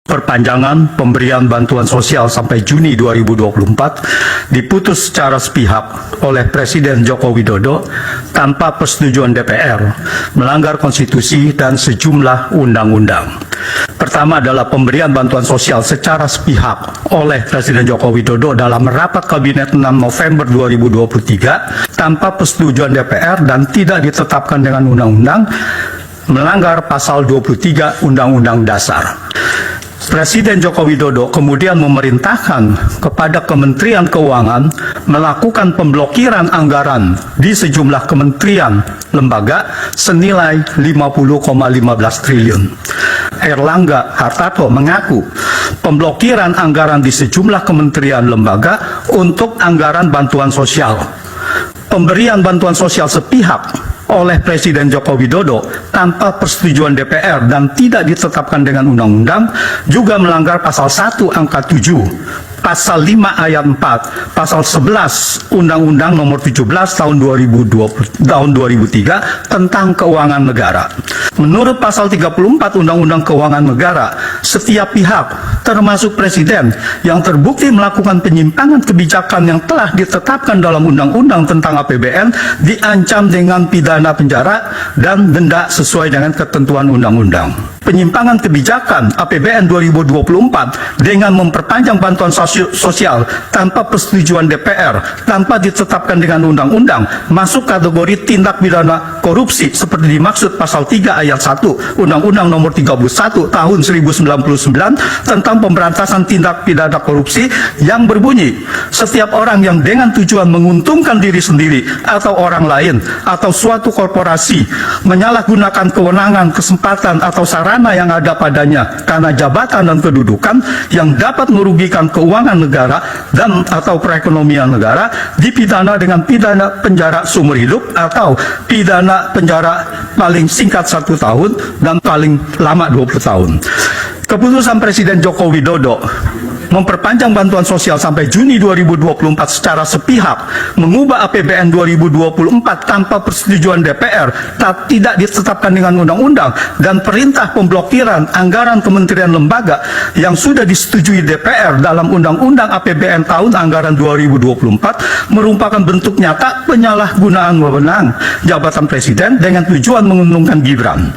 Perpanjangan pemberian bantuan sosial sampai Juni 2024 diputus secara sepihak oleh Presiden Joko Widodo tanpa persetujuan DPR, melanggar konstitusi dan sejumlah undang-undang. Pertama adalah pemberian bantuan sosial secara sepihak oleh Presiden Joko Widodo dalam rapat Kabinet 6 November 2023 tanpa persetujuan DPR dan tidak ditetapkan dengan undang-undang, melanggar pasal 23 Undang-Undang Dasar. Presiden Joko Widodo kemudian memerintahkan kepada Kementerian Keuangan melakukan pemblokiran anggaran di sejumlah kementerian lembaga senilai 50,15 triliun. Erlangga Hartarto mengaku pemblokiran anggaran di sejumlah kementerian lembaga untuk anggaran bantuan sosial. Pemberian bantuan sosial sepihak oleh Presiden Joko Widodo tanpa persetujuan DPR dan tidak ditetapkan dengan undang-undang juga melanggar pasal 1 angka 7, pasal 5 ayat 4, pasal 11 Undang-Undang nomor 17 tahun 2003 tentang keuangan negara. Menurut pasal 34 Undang-Undang Keuangan Negara, setiap pihak termasuk Presiden yang terbukti melakukan penyimpangan kebijakan yang telah ditetapkan dalam Undang-Undang tentang APBN diancam dengan pidana penjara dan denda sesuai dengan ketentuan undang-undang. Penyimpangan kebijakan APBN 2024 dengan memperpanjang bantuan sosial tanpa persetujuan DPR, tanpa ditetapkan dengan undang-undang, masuk kategori tindak pidana korupsi seperti dimaksud pasal 3 ayat 1 Undang-Undang nomor 31 tahun 1099 tentang pemberantasan tindak pidana korupsi yang berbunyi, setiap orang yang dengan tujuan menguntungkan diri sendiri atau orang lain atau suatu korporasi menyalahgunakan kewenangan, kesempatan atau sarana yang ada padanya karena jabatan dan kedudukan yang dapat merugikan keuangan negara dan atau perekonomian negara dipidana dengan pidana penjara seumur hidup atau pidana penjara paling singkat 1 tahun dan paling lama 20 tahun. Keputusan Presiden Joko Widodo memperpanjang bantuan sosial sampai Juni 2024 secara sepihak, mengubah APBN 2024 tanpa persetujuan DPR, tidak ditetapkan dengan undang-undang, dan perintah pemblokiran anggaran kementerian lembaga yang sudah disetujui DPR dalam Undang-Undang APBN tahun anggaran 2024 merupakan bentuk nyata penyalahgunaan wewenang jabatan Presiden dengan tujuan menguntungkan Gibran.